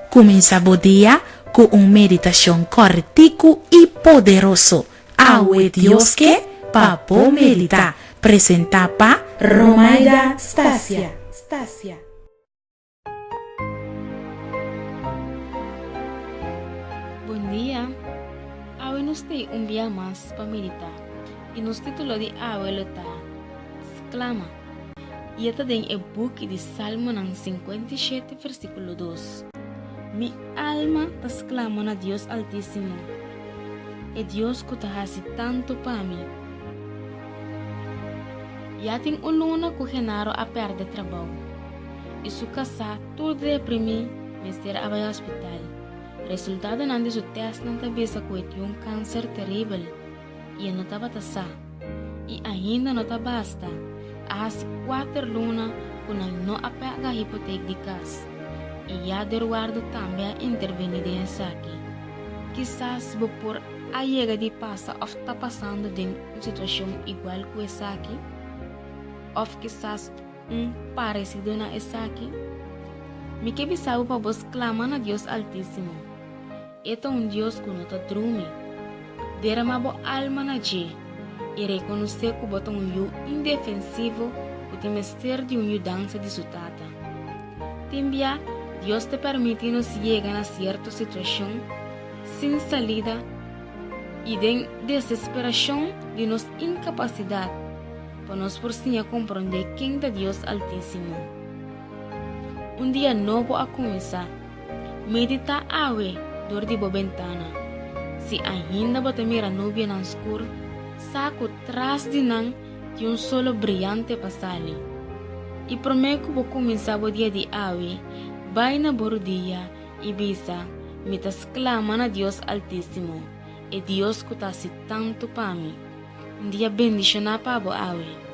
Comenzamos día con una meditación cortico y poderoso. Awe Dios que papo medita. Presenta pa Romaida Stasia. Buen día. Hoy nos trae un día más para meditar. Y nos título de hoy está exclama. Y está en el book de Salmo 57 versículo 2. Mi alma te exclama a Dios Altísimo. E Dios que te hace tanto para mí. Ya tengo un luna que genaro a perder trabajo. Y su casa todo deprimido me será a hospital. Resultado de su test não avisa que tinha um câncer terrível e não estava tasá. E ainda não basta. Há 4 lunas que não apega a hipoteca de casa. E já Eduardo também intervenir nessa aqui. Quizás por a chega de passa ou está passando de uma situação igual que essa aqui. Ou quizás parecido na essa aqui. Me que sabe para vos clamar a Deus Altíssimo. Este Deus que não te drume. Derrama a alma na G e reconhecer que botou eu indefensivo que tem mestre de mudança de sua tata. Também, Deus te permite nos chegar a certa situação sem salida e de desesperação de nossa incapacidade para nós por sim compreender quem é Deus Altíssimo. Dia novo a começar. Medita awe door di ventana. Si ainda bota mira nuvem na escuro, saco tras de nang de solo brilhante passali. E prometo que vou começar o dia de awe, vai na bordia e bisa, me tas clama na Deus Altíssimo, e Deus que tá se tanto para mim. Dia bendicionar para awe.